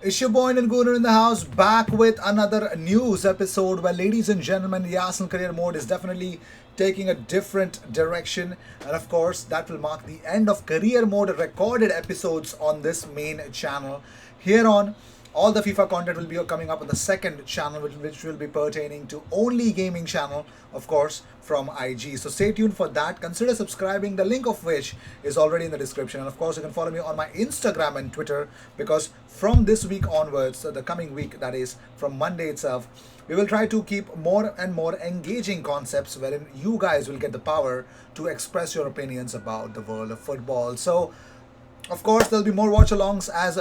It's your boy and Gunnar in the house, back with another news episode where, ladies and gentlemen, the Arsenal career mode is definitely taking a different direction. And of course, that will mark the end of career mode recorded episodes on this main channel. Here on, all the FIFA content will be coming up on the second channel, which will be pertaining to only gaming channel, of course, from IG. So stay tuned for that. Consider subscribing, the link of which is already in the description. And of course, you can follow me on my Instagram and Twitter, because from this week onwards, the coming week, that is from Monday itself, we will try to keep more and more engaging concepts wherein you guys will get the power to express your opinions about the world of football. So of course, there'll be more watch-alongs as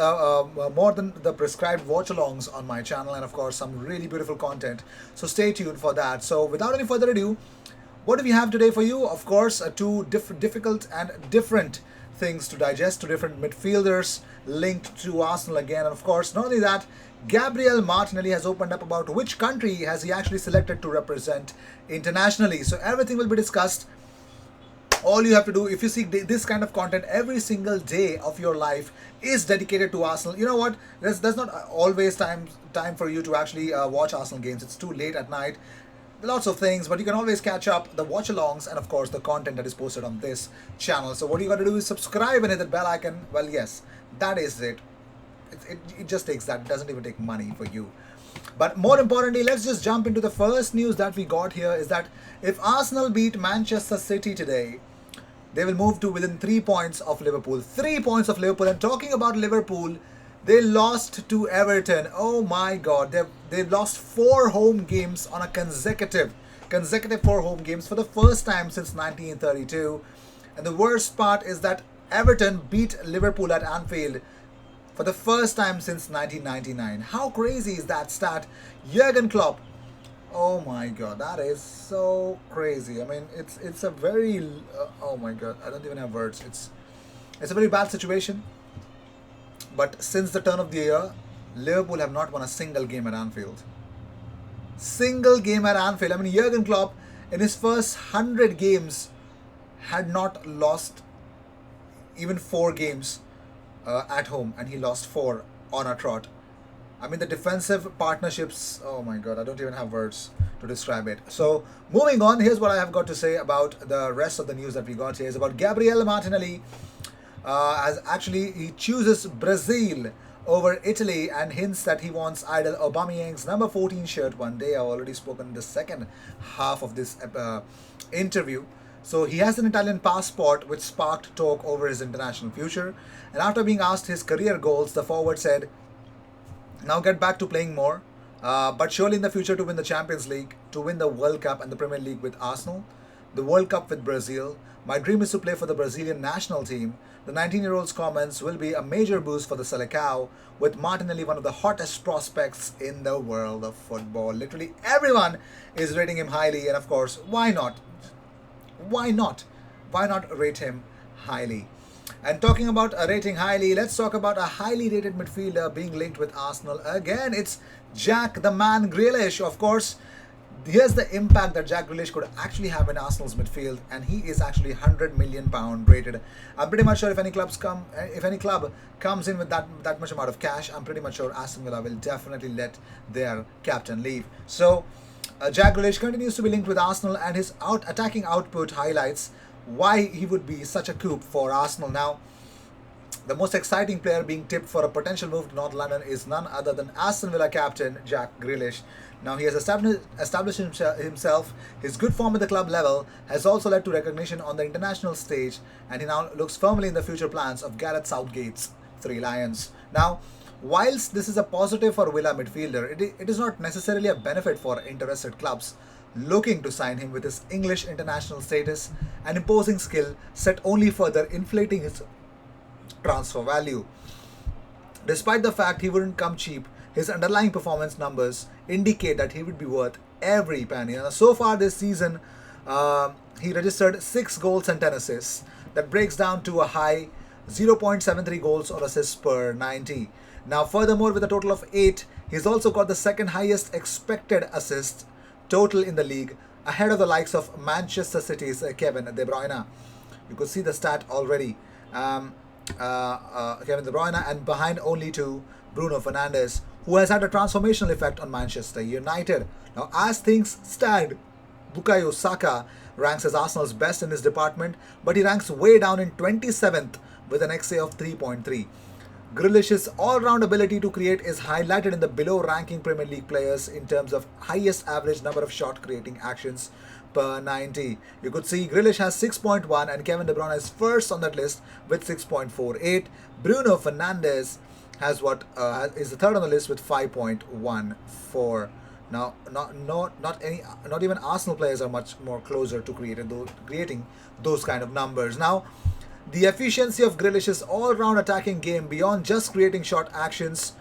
more than the prescribed watch-alongs on my channel, and of course some really beautiful content. So stay tuned for that. So without any further ado, what do we have today for you? Of course, two difficult and different things to digest, two different midfielders linked to Arsenal again, and of course, not only that, Gabriel Martinelli has opened up about which country has he actually selected to represent internationally. So everything will be discussed. All you have to do, if you see this kind of content every single day of your life is dedicated to Arsenal, you know what, there's not always time for you to actually watch Arsenal games. It's too late at night, lots of things, but you can always catch up the watch alongs and of course the content that is posted on this channel. So what you got to do is subscribe and hit that bell icon. Well, yes, that is it. It just takes that. It doesn't even take money for you. But more importantly, let's just jump into the first news that we got here, is that if Arsenal beat Manchester City today, they will move to within 3 points of Liverpool. 3 points of Liverpool. And talking about Liverpool, they lost to Everton. Oh my God. They've lost 4 home games on a consecutive 4 home games for the first time since 1932. And the worst part is that Everton beat Liverpool at Anfield for the first time since 1999. How crazy is that stat? Jurgen Klopp. Oh my God, that is so crazy. I mean, it's a very oh my God, I don't even have words. It's a very bad situation. But since the turn of the year, Liverpool have not won a single game at Anfield. Single game at Anfield. I mean, Jurgen Klopp in his first 100 games had not lost even 4 games at home, and he lost 4 on a trot. I mean, the defensive partnerships, oh my God, I don't even have words to describe it. So, moving on, here's what I have got to say about the rest of the news that we got here. Is about Gabriel Martinelli. As actually, he chooses Brazil over Italy and hints that he wants idol Aubameyang's number 14 shirt one day. I've already spoken in the second half of this interview. So he has an Italian passport, which sparked talk over his international future. And after being asked his career goals, the forward said, "Now get back to playing more, but surely in the future to win the Champions League, to win the World Cup and the Premier League with Arsenal, the World Cup with Brazil. My dream is to play for the Brazilian national team." The 19-year-old's comments will be a major boost for the Selecao, with Martinelli one of the hottest prospects in the world of football. Literally everyone is rating him highly, and of course, why not? Why not? Why not rate him highly? And talking about a rating highly, let's talk about a highly rated midfielder being linked with Arsenal. Again, it's Jack the Man Grealish. Of course, here's the impact that Jack Grealish could actually have in Arsenal's midfield, and he is actually £100 million rated. I'm pretty much sure if any club comes in with that much amount of cash, I'm pretty much sure Aston Villa will definitely let their captain leave. So Jack Grealish continues to be linked with Arsenal, and his attacking output highlights why he would be such a coup for Arsenal. Now, the most exciting player being tipped for a potential move to North London is none other than Aston Villa captain Jack Grealish. Now, he has established himself. His good form at the club level has also led to recognition on the international stage, and he now looks firmly in the future plans of Gareth Southgate's Three Lions. Now, whilst this is a positive for Villa midfielder, it is not necessarily a benefit for interested clubs looking to sign him, with his English international status and imposing skill set only further inflating his transfer value. Despite the fact he wouldn't come cheap, his underlying performance numbers indicate that he would be worth every penny. And so far this season, he registered 6 goals and 10 assists. That breaks down to a high 0.73 goals or assists per 90. Now, furthermore, with a total of 8, he's also got the second highest expected assist total in the league, ahead of the likes of Manchester City's Kevin De Bruyne. You could see the stat already. Kevin De Bruyne, and behind only to Bruno Fernandes, who has had a transformational effect on Manchester United. Now, as things stand, Bukayo Saka ranks as Arsenal's best in his department, but he ranks way down in 27th with an XA of 3.3. Grealish's all-round ability to create is highlighted in the below-ranking Premier League players in terms of highest average number of shot-creating actions per 90. You could see Grealish has 6.1 and Kevin De Bruyne is first on that list with 6.48. Bruno Fernandes has is the third on the list with 5.14. Now, not even Arsenal players are much more closer to creating those kind of numbers. Now, the efficiency of Grealish's all-round attacking game beyond just creating short actions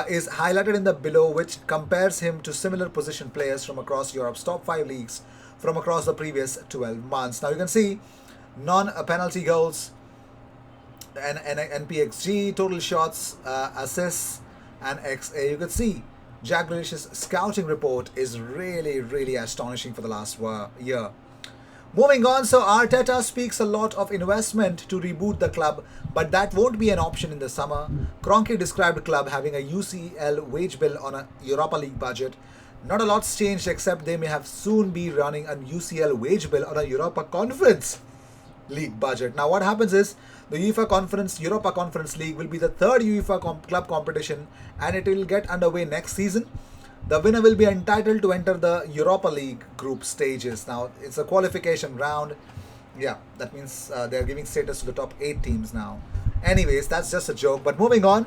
is highlighted in the below, which compares him to similar position players from across Europe's top 5 leagues from across the previous 12 months. Now you can see non-penalty goals, NPXG, total shots, assists, and XA. You can see Jack Grealish's scouting report is really, really astonishing for the last year. Moving on, so Arteta speaks a lot of investment to reboot the club, but that won't be an option in the summer. Kroenke described the club having a UCL wage bill on a Europa League budget. Not a lot's changed except they may have soon be running a UCL wage bill on a Europa Conference League budget. Now what happens is the Europa Conference League will be the third UEFA club competition and it will get underway next season. The winner will be entitled to enter the Europa League group stages. Now, it's a qualification round. Yeah, that means they're giving status to the top 8 teams now. Anyways, that's just a joke. But moving on.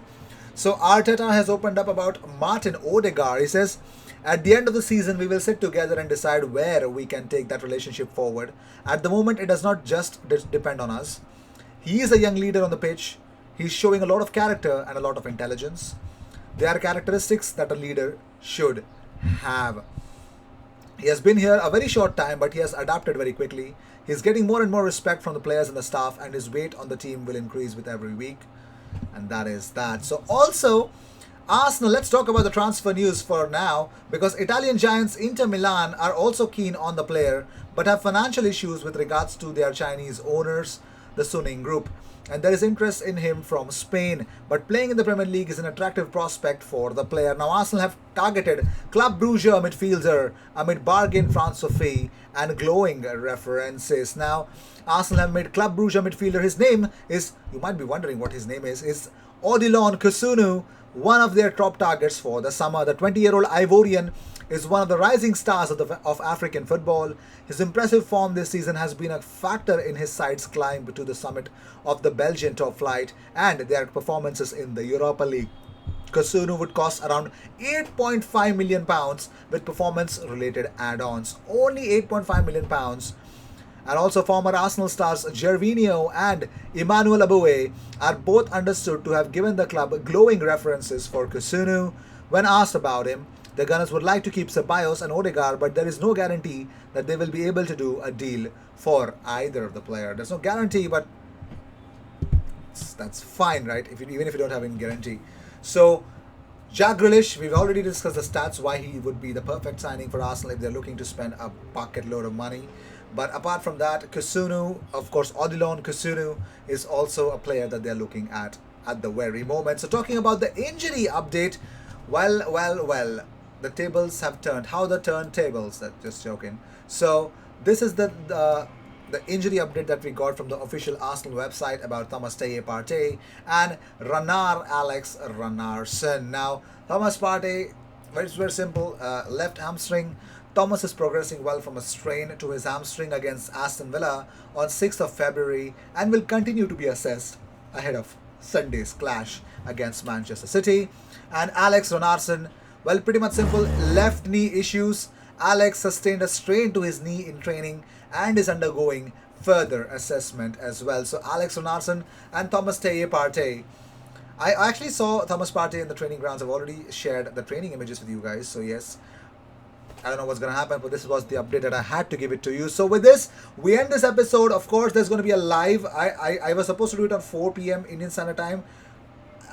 So, Arteta has opened up about Martin Odegaard. He says, at the end of the season, we will sit together and decide where we can take that relationship forward. At the moment, it does not just depend on us. He is a young leader on the pitch. He's showing a lot of character and a lot of intelligence. They are characteristics that a leader should have. He has been here a very short time, but he has adapted very quickly. He's getting more and more respect from the players and the staff, and his weight on the team will increase with every week. And that is that. So also, Arsenal, let's talk about the transfer news for now, because Italian giants Inter Milan are also keen on the player, but have financial issues with regards to their Chinese owners, the Suning Group. And there is interest in him from Spain, but playing in the Premier League is an attractive prospect for the player. Now Arsenal have targeted Club Brugge midfielder amid bargain transfer fee and glowing references. Now Arsenal have made Club Brugge midfielder, his name is, you might be wondering what his name is Odilon Kusunu, one of their top targets for the summer. The 20-year-old Ivorian is one of the rising stars of African football. His impressive form this season has been a factor in his side's climb to the summit of the Belgian top flight and their performances in the Europa League. Kusunu would cost around £8.5 million with performance-related add-ons. Only £8.5 million. And also former Arsenal stars Gervinho and Emmanuel Aboué are both understood to have given the club glowing references for Kusunu. When asked about him, the Gunners would like to keep Ceballos and Odegaard, but there is no guarantee that they will be able to do a deal for either of the player. There's no guarantee, but that's fine, right? Even if you don't have any guarantee. So, Jack Grealish, we've already discussed the stats, why he would be the perfect signing for Arsenal if they're looking to spend a bucket load of money. But apart from that, Kusunu, of course, Odilon Kusunu is also a player that they're looking at the very moment. So talking about the injury update, well, the tables have turned. How the turntables? That's just joking. So this is the injury update that we got from the official Arsenal website about Thomas Partey and Alex Ranarsson. Now, Thomas Partey, very simple, left hamstring. Thomas is progressing well from a strain to his hamstring against Aston Villa on 6th of February and will continue to be assessed ahead of Sunday's clash against Manchester City. And Alex Ranarsson, well, pretty much simple, left knee issues. Alex sustained a strain to his knee in training and is undergoing further assessment as well. So Alex Ranarsson and Thomas Partey. I actually saw Thomas Partey in the training grounds. I've already shared the training images with you guys. So yes, I don't know what's going to happen, but this was the update that I had to give it to you. So with this, we end this episode. Of course, there's going to be a live. I was supposed to do it on 4 p.m. Indian Standard Time.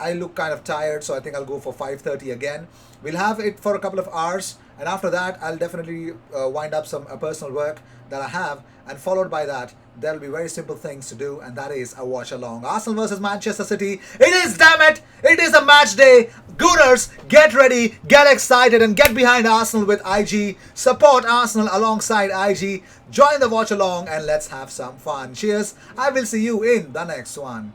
I look kind of tired, so I think I'll go for 5:30 again. We'll have it for a couple of hours, and after that, I'll definitely wind up some personal work that I have, and followed by that, there'll be very simple things to do, and that is a watch along. Arsenal versus Manchester City. It is, damn it! It is a match day. Gooners, get ready, get excited, and get behind Arsenal with IG. Support Arsenal alongside IG. Join the watch along, and let's have some fun. Cheers. I will see you in the next one.